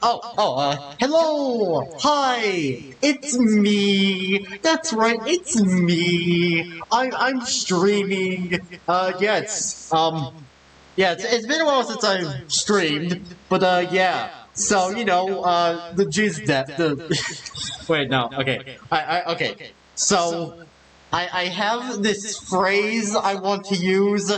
Hello! Hi! It's me! That's right, it's me! I'm streaming, it's been a while since I've streamed, but, yeah. So, you know, the jizz that, wait, no, okay. Okay. So, I have this phrase I want to use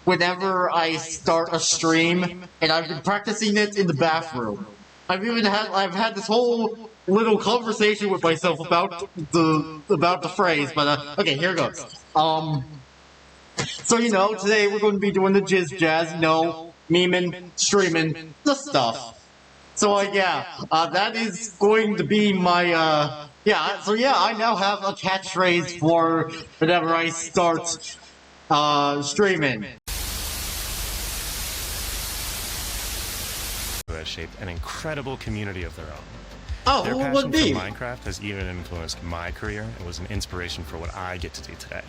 whenever I start a stream, and I've been practicing it in the bathroom. I've had this whole little conversation with myself about the phrase, but okay, here goes. So you know, today we're going to be doing the jizz jazz, you know, memeing, streaming, the stuff. So that is going to be my I now have a catchphrase for whenever I start streaming. Who has shaped an incredible community of their own. Oh, their who passion would for be? Minecraft has even influenced my career and was an inspiration for what I get to do today.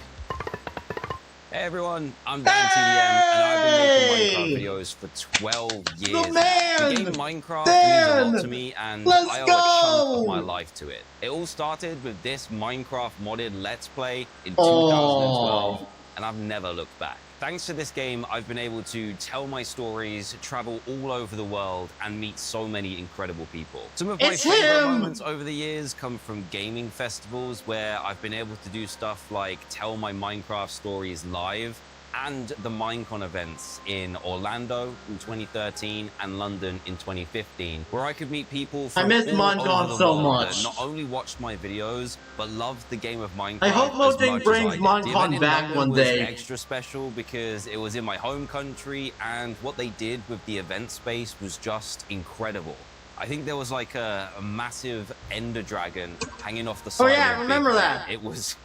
Hey everyone, I'm DanTDM, and I've been making Minecraft videos for 12 years. The game Minecraft means a lot to me, and I owe a chunk of my life to it. It all started with this Minecraft modded Let's Play in 2012, and I've never looked back. Thanks to this game, I've been able to tell my stories, travel all over the world, and meet so many incredible people. Some of my favorite moments over the years come from gaming festivals where I've been able to do stuff like tell my Minecraft stories live, and the Minecon events in Orlando in 2013 and London in 2015, where I could meet people from all over the world that not only watched my videos, but loved the game of Minecraft. I hope Mojang brings Minecon back one day. It was extra special because it was in my home country, and what they did with the event space was just incredible. I think there was like a massive ender dragon hanging off the side. Oh yeah, I remember that. It was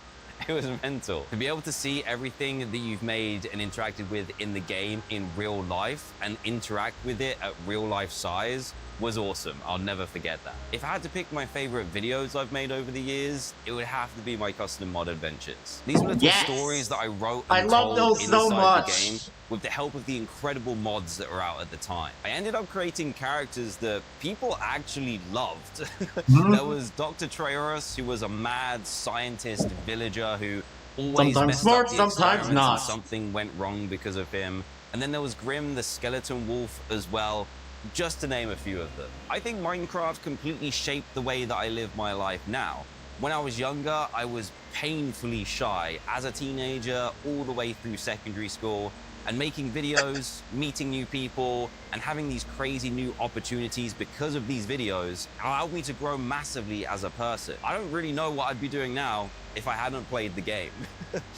mental. To be able to see everything that you've made and interacted with in the game in real life and interact with it at real life size was awesome. I'll never forget that. If I had to pick my favorite videos I've made over the years, it would have to be my custom mod adventures. These were little stories that I wrote and told inside the game with the help of the incredible mods that were out at the time. I ended up creating characters that people actually loved. There was Dr. Treorus, who was a mad scientist villager who always messed up the experiments and something went wrong because of him. And then there was Grim, the skeleton wolf, as well, just to name a few of them. I think Minecraft completely shaped the way that I live my life now. When I was younger, I was painfully shy as a teenager all the way through secondary school, and making videos, meeting new people, and having these crazy new opportunities because of these videos allowed me to grow massively as a person. I don't really know what I'd be doing now if I hadn't played the game.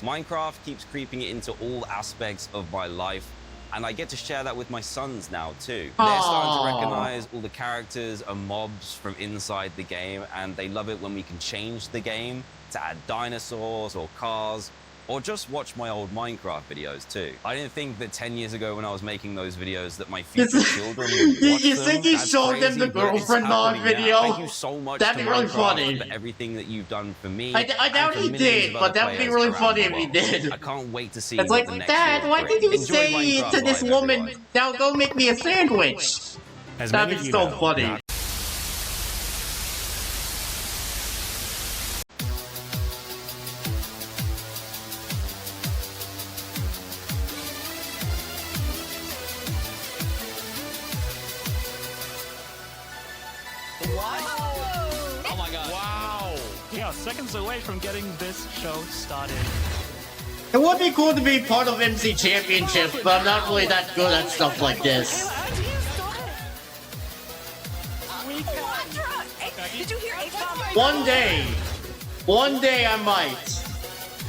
Minecraft keeps creeping into all aspects of my life, and I get to share that with my sons now too. They're starting to recognize all the characters and mobs from inside the game, and they love it when we can change the game to add dinosaurs or cars, or just watch my old Minecraft videos too. I didn't think that 10 years ago when I was making those videos that my future children would watch them. You think you showed them the girlfriend mod video? Thank you so much. That'd be really funny. For everything that you've done for me. I doubt he did, but that would be really funny if he did. I can't wait to see. It's like, Dad, why did you say to this woman, now go make me a sandwich? That'd be so funny. Oh my god. Wow. Yeah, seconds away from getting this show started. It would be cool to be part of MC Championships, but I'm not really that good at stuff like this. Did you hear One day I might.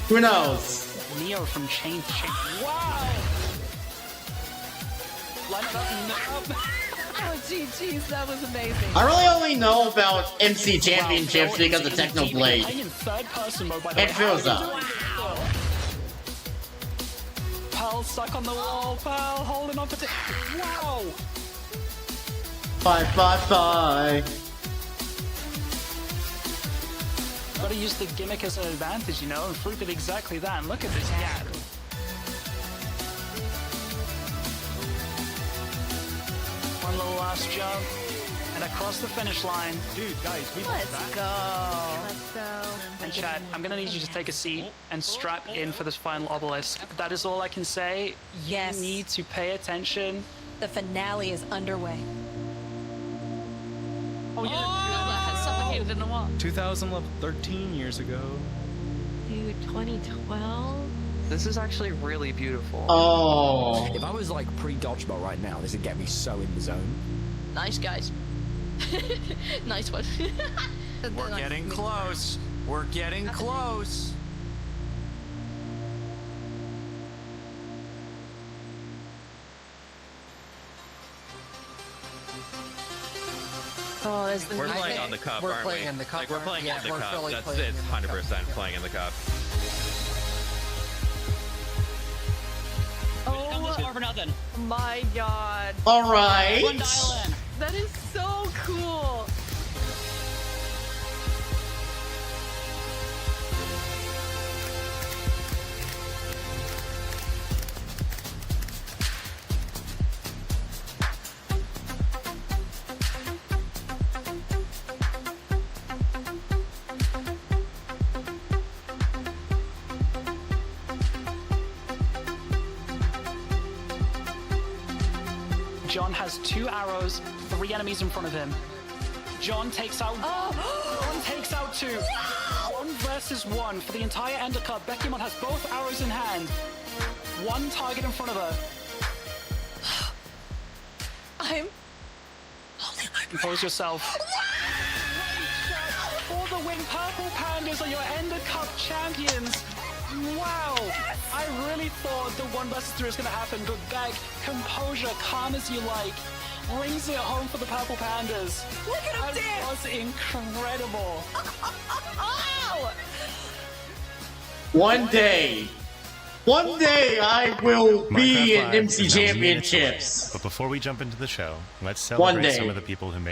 Who knows? Neo from Chain. Wow. Line it up. Oh, GG's, that was amazing. I really only know about MC Championships because of Technoblade. And Filza. Pal stuck on the wall, pal holding on to wow! Bye. Gotta use the gimmick as an advantage, you know, and flip it exactly that, and look at this gap. One little last jump, And across the finish line. Dude, guys, we Let's go. Let's go. And chat, I'm gonna need you to take a seat and strap in for this final obelisk. That is all I can say. Yes. You need to pay attention. The finale is underway. Oh, yeah. That has suffocated in the wall. 2011, 13 years ago. Dude, 2012? This is actually really beautiful. Oh. If I was like pre-dodgeball right now, this would get me so in the zone. Nice, guys. Nice one. We're getting close. We're getting close. Oh, there's the We're playing on the cup, we're aren't playing we? in the cup, Like, we're playing yeah, in the we're cup. fully That's playing it's in the 100% playing in the cup. Oh my god. All right. That is so cool. John has 2 arrows, 3 enemies in front of him. John takes out. John takes out 2. 1 versus 1 for the entire Ender Cup. Beckymon has both arrows in hand. 1 target in front of her. I'm holding my breath. Compose yourself. For the win, Purple Pandas are your Ender Cup champions. Wow! I really thought the 1 versus 3 was going to happen, but Beck, composure, calm as you like, brings it home for the Purple Pandas. Look at him That dance! was incredible. Oh! One day I will be in Minecraft Live MC is now minutes away. Championships. But before we jump into the show, let's One celebrate day. some of the people who made.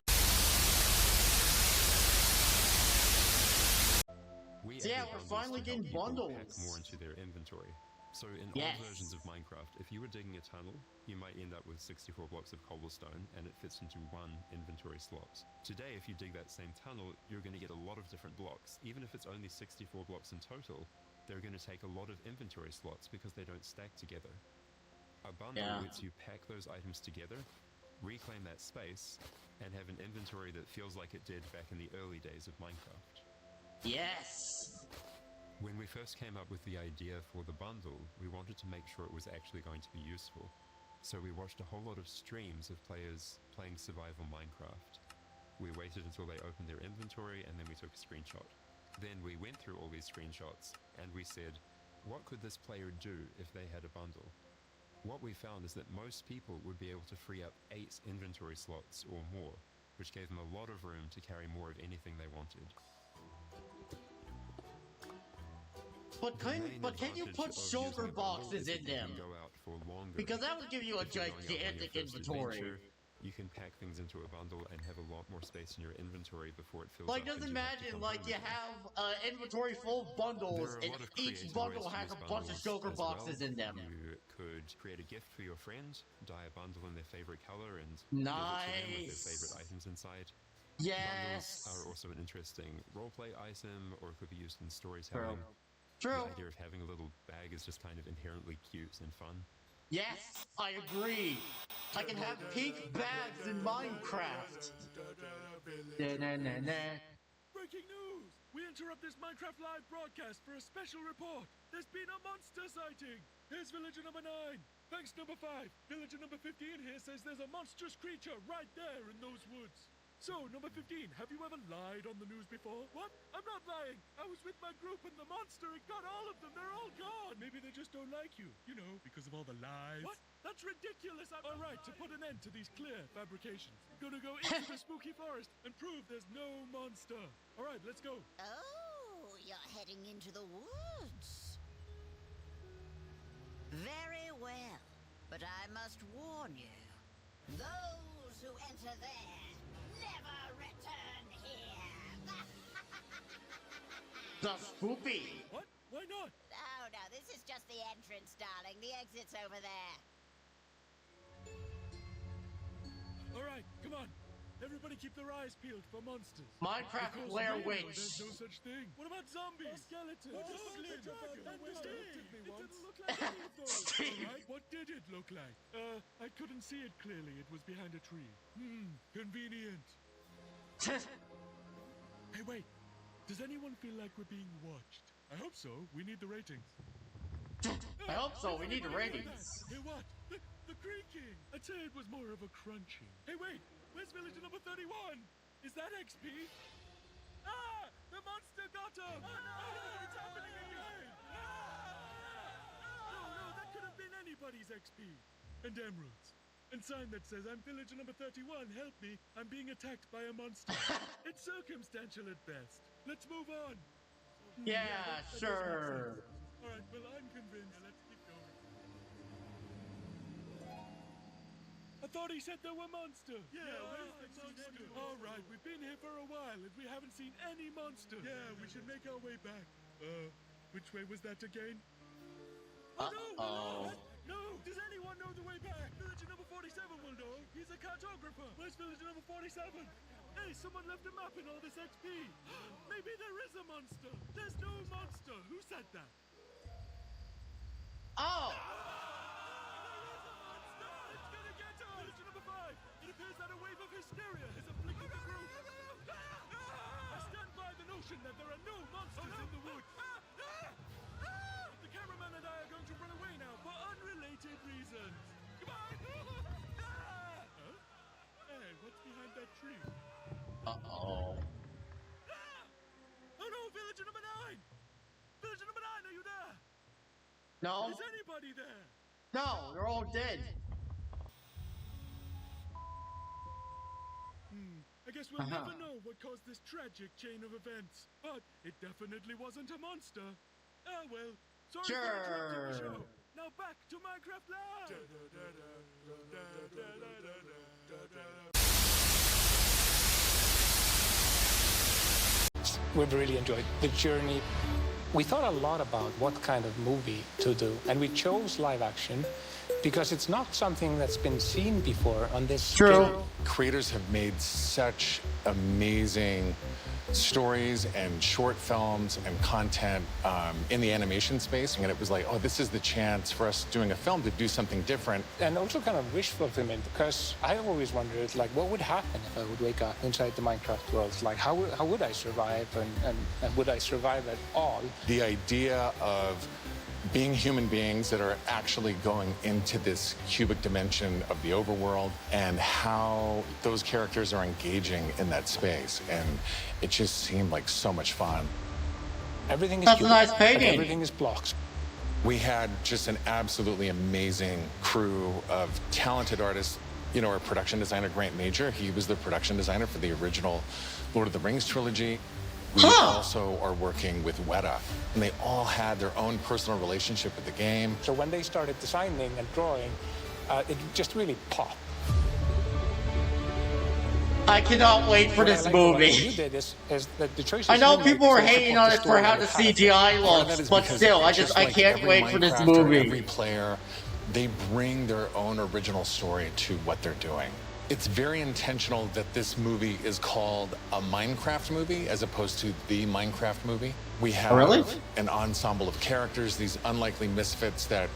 Yeah, we're finally getting bundles. More into their inventory. So in Yes. old versions of Minecraft, if you were digging a tunnel, you might end up with 64 blocks of cobblestone and it fits into 1 inventory slot. Today, if you dig that same tunnel, you're going to get a lot of different blocks. Even if it's only 64 blocks in total, they're going to take a lot of inventory slots because they don't stack together. A bundle lets you pack those items together, reclaim that space, and have an inventory that feels like it did back in the early days of Minecraft. Yes. When we first came up with the idea for the bundle, we wanted to make sure it was actually going to be useful. So we watched a whole lot of streams of players playing survival Minecraft. We waited until they opened their inventory and then we took a screenshot. Then we went through all these screenshots and we said, what could this player do if they had a bundle? What we found is that most people would be able to free up 8 inventory slots or more, which gave them a lot of room to carry more of anything they wanted. But can you put shoulder boxes in them? Because that would give you a gigantic inventory. You can pack things into a bundle and have a lot more space in your inventory before it fills Like, up just and you have to imagine, come like, home you again. have an inventory full of bundles, There are a and lot of each creative bundle ways to has a use bunch of bundles shulker as boxes well. in them. You could create a gift for your friend, dye a bundle in their favorite color, and give it to them with their favorite Nice. items inside. Yes. Bundles are also an interesting roleplay item, or it could be used in storytelling. True. The idea of having a little bag is just kind of inherently cute and fun. Yes, I agree. I can have pink bags in Minecraft. Da-na-na-na. Breaking news! We interrupt this Minecraft live broadcast for a special report. There's been a monster sighting. Here's villager number 9. Thanks number 5. Villager number 15 here says there's a monstrous creature right there in those woods. So, number 15, have you ever lied on the news before? What? I'm not lying. I was with my group and the monster, it got all of them. They're all gone. Maybe they just don't like you. You know, because of all the lies. What? That's ridiculous. All right, to put an end to these clear fabrications, I'm gonna go into the spooky forest and prove there's no monster. All right, let's go. Oh, you're heading into the woods. Very well, but I must warn you. Those who enter there never return here. The spoopy. What? Why not? Oh, no, this is just the entrance, darling. The exit's over there. All right, come on. Everybody keep their eyes peeled for monsters. Minecraft Of course, Blair we know Witch. There's no such thing. What about zombies? Skeletons? Goblins? It didn't look like any of those. Alright, what did it look like? I couldn't see it clearly. It was behind a tree. Convenient. Hey, wait. Does anyone feel like we're being watched? I hope so. We need the ratings. I hope so. We need the ratings. Hey, what? The creaking. I'd say it was more of a crunching. Hey, wait. Where's villager number 31? Is that XP? Ah! The monster got him! Oh, no! It's happening again! No, that could have been anybody's XP. And emeralds. And sign that says, I'm villager number 31, help me, I'm being attacked by a monster. It's circumstantial at best. Let's move on. Yeah, sure. Alright, well, I'm convinced. Let's keep going. I thought he said there were monsters. Yeah, where's the monster? Alright, we've been here for a while and we haven't seen any monsters. Yeah, we should make our way back. Which way was that again? Uh-oh. No! Does anyone know the way back? Villager number 47 will know. He's a cartographer. Where's villager number 47? Hey, someone left a map in all this XP. Maybe there is a monster. There's no monster. Who said that? Oh! It's gonna get us! Villager number 5. It appears that a wave of hysteria has afflicted the group. I stand by the notion that there are no monsters in the woods. The cameraman and I are going to run away now for unrelated reasons. Goodbye! Huh? Hey, what's behind that tree? Uh-oh. Oh no, villager number 9! Villager number 9, are you there? No. Is anybody there? No, they're all dead. I guess we'll never know what caused this tragic chain of events. But it definitely wasn't a monster. Ah, well. Sorry for interrupting the show. Now back to Minecraft Live! We've really enjoyed the journey. We thought a lot about what kind of movie to do, and we chose live action because it's not something that's been seen before on this scale. Creators have made such amazing stories and short films and content in the animation space, and it was like, oh, this is the chance for us doing a film to do something different. And also kind of wish fulfillment, because I always wondered, like, what would happen if I would wake up inside the Minecraft world? Like, how would I survive, and would I survive at all? The idea of being human beings that are actually going into this cubic dimension of the overworld and how those characters are engaging in that space. And it just seemed like so much fun. Everything is That's cubic, a nice painting. and everything is blocks. We had just an absolutely amazing crew of talented artists. You know, our production designer, Grant Major, he was the production designer for the original Lord of the Rings trilogy. We also are working with Weta, and they all had their own personal relationship with the game. So when they started designing and drawing, it just really popped. I cannot wait for this movie. You did is that the choices I know you people make were also hating put on the it for story how on the the path. CGI looks, but still, I can't wait for this movie. Every player, they bring their own original story to what they're doing. It's very intentional that this movie is called a Minecraft movie as opposed to the Minecraft movie. We have an ensemble of characters, these unlikely misfits that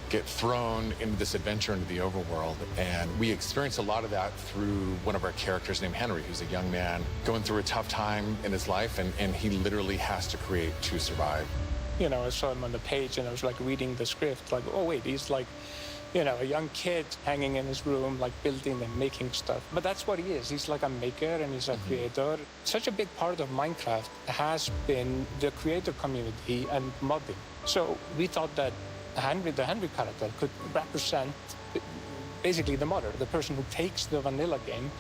get thrown into this adventure into the overworld. And we experience a lot of that through one of our characters named Henry, who's a young man going through a tough time in his life, and he literally has to create to survive. You know, I saw him on the page and I was like reading the script, like, oh wait, he's like, you know, a young kid hanging in his room, like building and making stuff. But that's what he is. He's like a maker and he's a creator. Such a big part of Minecraft has been the creator community and modding. So we thought that Henry, the Henry character, could represent basically the modder, the person who takes the vanilla game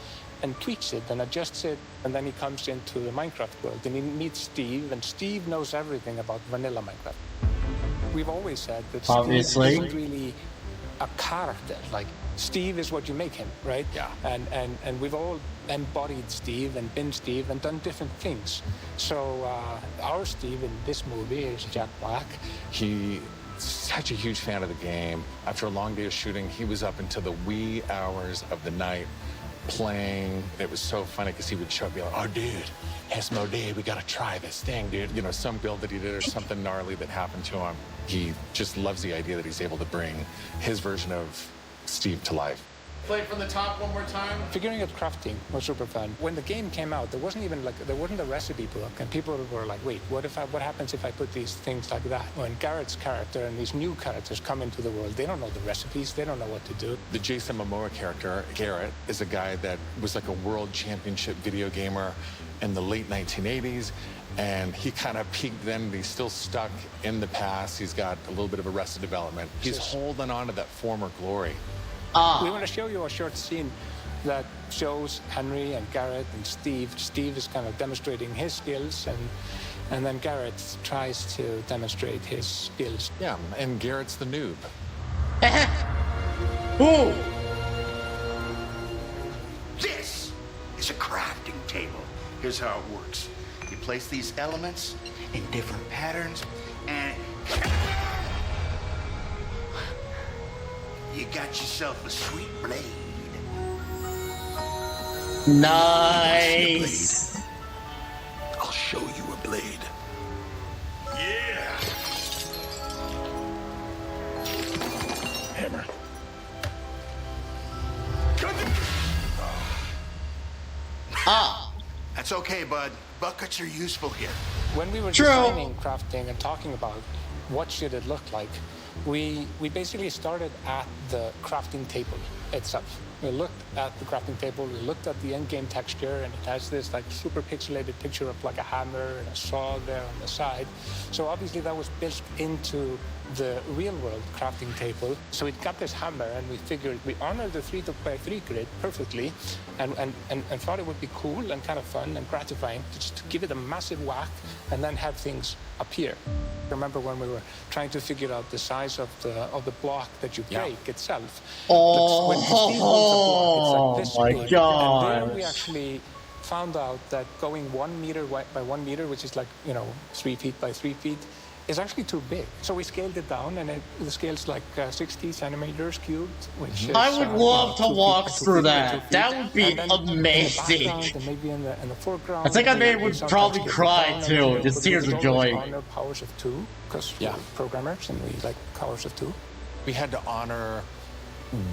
and tweaks it and adjusts it, and then he comes into the Minecraft world and he meets Steve, and Steve knows everything about vanilla Minecraft. We've always said that Steve isn't really a character. Like, Steve is what you make him, right? Yeah. And we've all embodied Steve and been Steve and done different things. So our Steve in this movie is Jack Black. He's such a huge fan of the game. After a long day of shooting, he was up until the wee hours of the night playing. It was so funny because he would show up and be like, oh, dude, Asmodee, we got to try this thing, dude. You know, some build that he did or something gnarly that happened to him. He just loves the idea that he's able to bring his version of Steve to life. Play it from the top one more time. Figuring out crafting was super fun. When the game came out, there wasn't a recipe book, and people were like, "Wait, what happens if I put these things like that?" When Garrett's character and these new characters come into the world, they don't know the recipes, they don't know what to do. The Jason Momoa character, Garrett, is a guy that was like a world championship video gamer in the late 1980s, and he kind of peaked then, but he's still stuck in the past. He's got a little bit of Arrested Development. He's holding on to that former glory. We want to show you a short scene that shows Henry and Garrett and Steve. Steve is kind of demonstrating his skills, and then Garrett tries to demonstrate his skills. Yeah, and Garrett's the noob. Ooh! This is a crafting table. Here's how it works. You place these elements in different patterns, and you got yourself a sweet blade. Nice. I'll show you a blade. Yeah. Hammer. That's okay, bud. Buckets are useful here. When we were designing crafting and talking about what should it look like, we basically started at the crafting table itself. We looked at the crafting table, we looked at the end-game texture, and it has this like super pixelated picture of like a hammer and a saw there on the side. So obviously that was built into the real-world crafting table. So we got this hammer, and we figured we honored the 3x3 grid perfectly, and thought it would be cool and kind of fun and gratifying just to give it a massive whack and then have things appear. Remember when we were trying to figure out the size of the block that you break itself? Oh, when Steve holds a block, it's like this my big. God. And there we actually found out that going 1 meter by 1 meter, which is like, 3 feet by 3 feet, is actually too big. So we scaled it down, and the scale's like 60 centimeters cubed, which is, I would love to walk through that. 2 That would be amazing. And maybe in the foreground. I think I would probably cry too, just tears of joy. Honor powers of 2, because we're programmers and we like powers of 2. We had to honor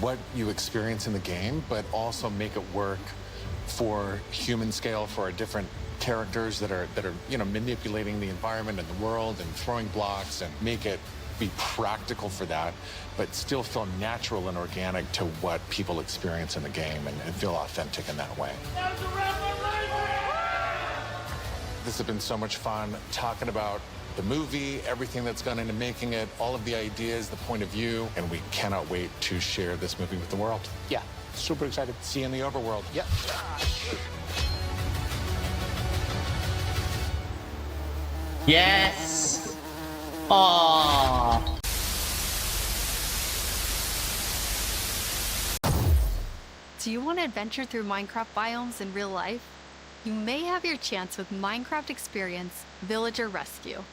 what you experience in the game, but also make it work for human scale, for our different characters that are manipulating the environment and the world and throwing blocks, and make it be practical for that, but still feel natural and organic to what people experience in the game, and feel authentic in that way. This has been so much fun talking about the movie, everything that's gone into making it, all of the ideas, the point of view, and we cannot wait to share this movie with the world. Yeah, super excited. See you in the overworld. Yep. Yes! Aww. Do you want to adventure through Minecraft biomes in real life? You may have your chance with Minecraft Experience Villager Rescue,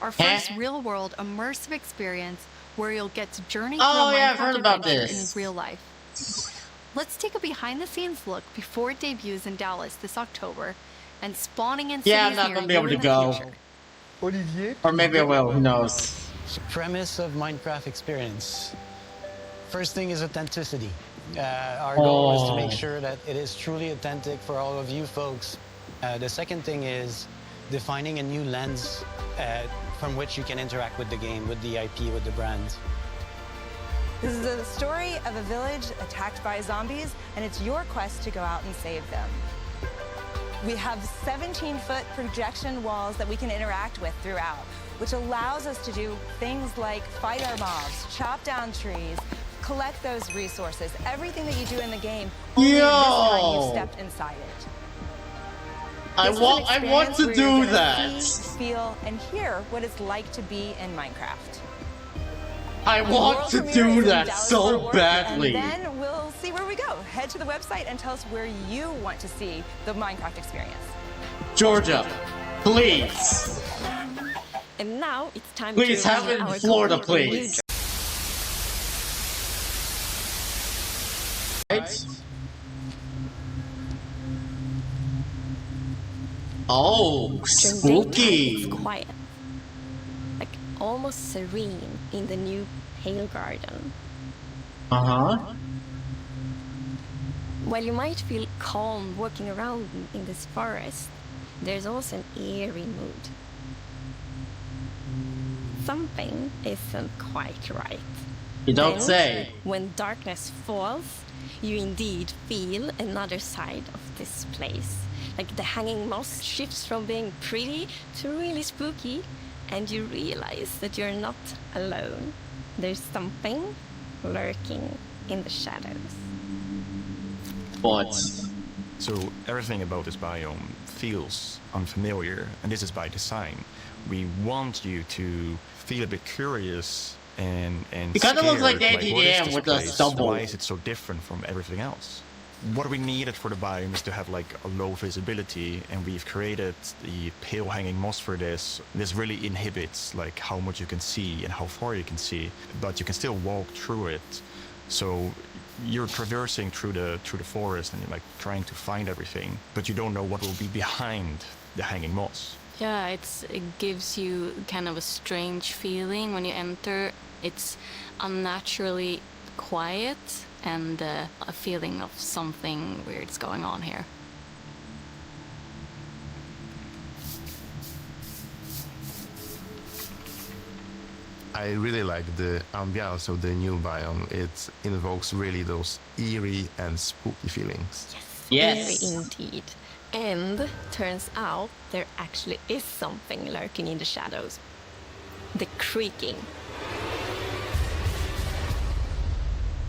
our first real-world immersive experience where you'll get to journey through a Minecraft adventure in real life. Let's take a behind-the-scenes look before it debuts in Dallas this October and spawning in cities I'm not gonna be able to go. Olivier? Or maybe I will, who knows? The premise of Minecraft Experience. First thing is authenticity. Our goal is to make sure that it is truly authentic for all of you folks. The second thing is defining a new lens from which you can interact with the game, with the IP, with the brand. This is the story of a village attacked by zombies, and it's your quest to go out and save them. We have 17-foot projection walls that we can interact with throughout, which allows us to do things like fight our mobs, chop down trees, collect those resources, everything that you do in the game, only this time you've stepped inside it. I want to do that. See, feel, and hear what it's like to be in Minecraft. I want to do that so badly. And then we'll see where we go. Head to the website and tell us where you want to see the Minecraft experience. Georgia, please. And now it's time please to have it in Florida, please. Oh, During spooky. daytime, it's quiet, like almost serene in the new Pale Garden. Uh-huh. While you might feel calm walking around in this forest, there's also an eerie mood. Something isn't quite right. You don't Then, say. When darkness falls, you indeed feel another side of this place. Like the hanging moss shifts from being pretty to really spooky, and you realize that you're not alone. There's something lurking in the shadows. What? So everything about this biome feels unfamiliar, and this is by design. We want you to feel a bit curious and It kind of looks like scared, what is DanTDM this with a place? stumble. Why is it so different from everything else? What we needed for the biome is to have like a low visibility, and we've created the pale hanging moss for this. This really inhibits like how much you can see and how far you can see, but you can still walk through it. So you're traversing through the forest and you're like trying to find everything, but you don't know what will be behind the hanging moss. Yeah, it gives you kind of a strange feeling when you enter. It's unnaturally quiet and a feeling of something weird's going on here. I really like the ambiance of the new biome. It invokes really those eerie and spooky feelings. Yes. Eerie indeed. And turns out there actually is something lurking in the shadows. The creaking.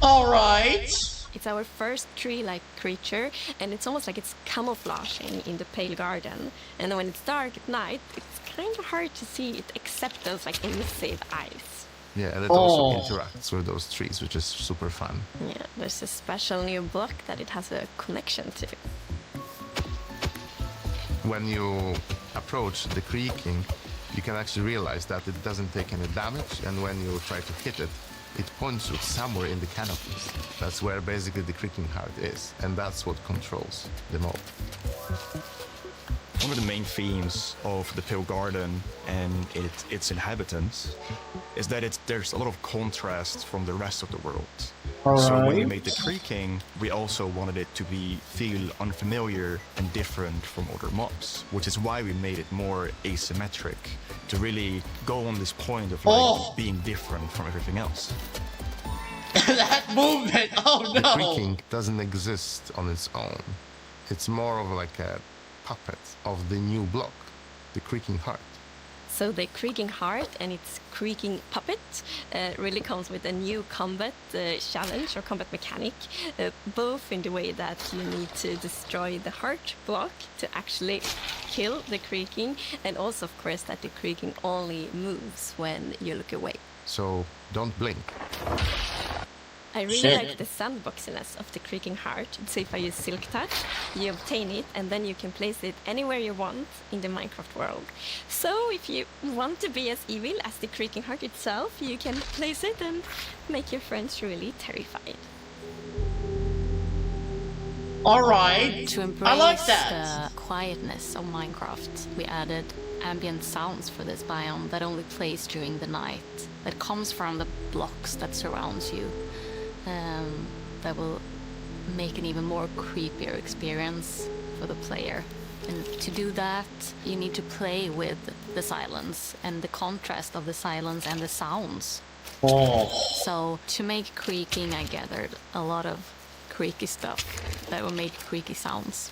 Alright. It's our first tree-like creature, and it's almost like it's camouflaging in the Pale Garden. And when it's dark at night, it's kind of hard to see it except those like emissive eyes. Yeah, and it also interacts with those trees, which is super fun. Yeah, there's a special new block that it has a connection to. When you approach the creaking, you can actually realize that it doesn't take any damage, and when you try to hit it, it points you somewhere in the canopies. That's where basically the creaking heart is, and that's what controls the mob. One of the main themes of the Pale Garden and its inhabitants is that there's a lot of contrast from the rest of the world. So when we made the creaking, we also wanted it to feel unfamiliar and different from other mobs, which is why we made it more asymmetric, to really go on this point of like being different from everything else. That movement! Oh no! The creaking doesn't exist on its own. It's more of like a puppet of the new block, the creaking heart. So the creaking heart and its creaking puppet really comes with a new combat challenge or combat mechanic, both in the way that you need to destroy the heart block to actually kill the creaking, and also of course that the creaking only moves when you look away. So don't blink. I really like the sandboxiness of the creaking heart. So if I use Silk Touch, you obtain it and then you can place it anywhere you want in the Minecraft world. So if you want to be as evil as the creaking heart itself, you can place it and make your friends really terrified. Alright, To embrace I like that. the quietness of Minecraft, we added ambient sounds for this biome that only plays during the night, that comes from the blocks that surrounds you. That will make an even more creepier experience for the player. And to do that, you need to play with the silence and the contrast of the silence and the sounds. So to make creaking, I gathered a lot of creaky stuff that will make creaky sounds.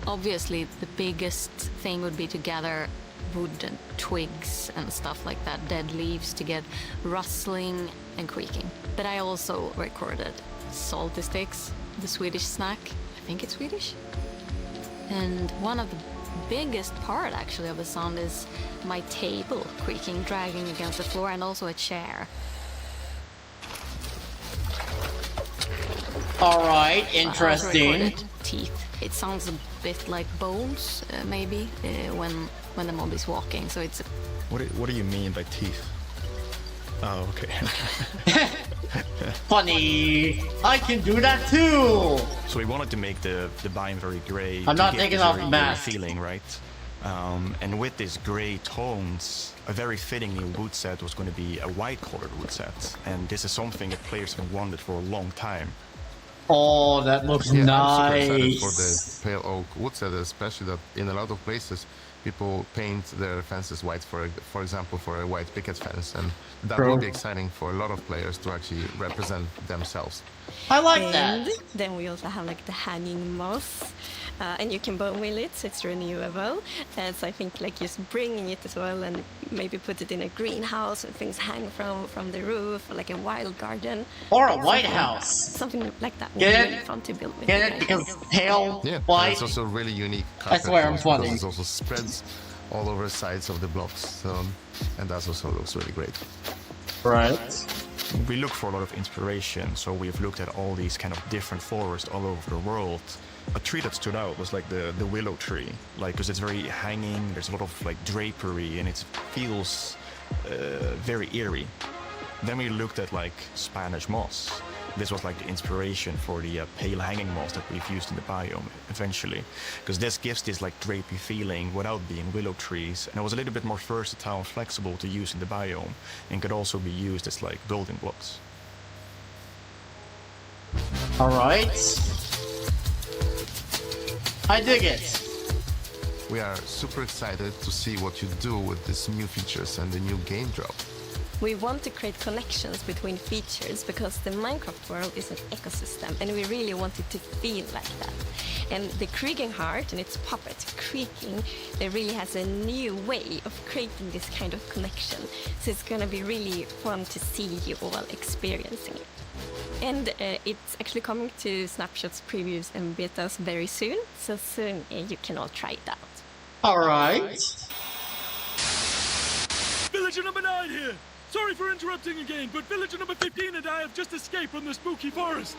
Obviously, the biggest thing would be to gather wood and twigs and stuff like that, dead leaves, to get rustling and creaking. But I also recorded salty sticks, the Swedish snack. I think it's Swedish. And one of the biggest part actually of the sound is my table creaking, dragging against the floor, and also a chair. Alright, interesting. Teeth. It sounds a bit like bones, maybe, when the mob is walking. So it's. What do you mean by teeth? Oh, okay. Funny! I can do that too! So we wanted to make the biome very gray. I'm to not give taking this off very the gray mask. feeling, right? And with these gray tones, a very fitting new wood set was going to be a white colored wood set. And this is something that players have wanted for a long time. Oh, that looks I'm nice. super excited for the pale oak wood set, especially that in a lot of places people paint their fences white, for example, for a white picket fence, and that will be exciting for a lot of players to actually represent themselves. I like and that. Then we also have like the hanging moss, and you can bone wheel it, so it's renewable. So I think like just bringing it as well, and maybe put it in a greenhouse and things hang from the roof, or like a wild garden, Or a White House. something like that. Would Get be it? really fun to build with. Get it? Because pale, Yeah, white. it's also really unique. I swear I'm funny. It also spreads all over the sides of the blocks, so, and that also looks really great. Right. We look for a lot of inspiration, so we've looked at all these kind of different forests all over the world. A tree that stood out was like the willow tree, like because it's very hanging. There's a lot of like drapery, and it feels very eerie. Then we looked at like Spanish moss. This was like the inspiration for the pale hanging moss that we've used in the biome eventually, because this gives this like drapey feeling without being willow trees, and it was a little bit more versatile and flexible to use in the biome, and could also be used as like building blocks. Alright. I dig it. We are super excited to see what you do with these new features and the new game drop. We want to create connections between features because the Minecraft world is an ecosystem, and we really want it to feel like that. And the Creaking Heart and its puppet, Creaking, it really has a new way of creating this kind of connection. So it's going to be really fun to see you all experiencing it. And it's actually coming to snapshots, previews, and betas very soon. So soon you can all try it out. Alright. Villager number 9 here! Sorry for interrupting again, but villager number 15 and I have just escaped from the spooky forest.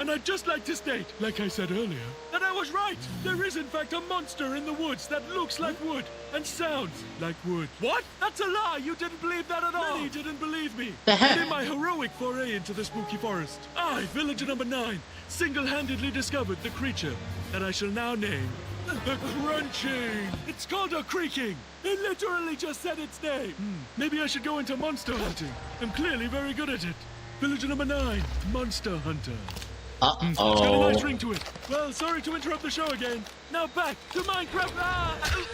And I'd just like to state, like I said earlier, that I was right. There is in fact a monster in the woods that looks like wood and sounds like wood. What? That's a lie! You didn't believe that at all! Many didn't believe me. And in my heroic foray into the spooky forest, I, villager number 9, single-handedly discovered the creature that I shall now name the Crunching. It's called a Creaking. It literally just said its name. Maybe I should go into monster hunting. I'm clearly very good at it. Villager number 9, Monster Hunter. It's got a nice ring to it. Well, sorry to interrupt the show again. Now back to Minecraft.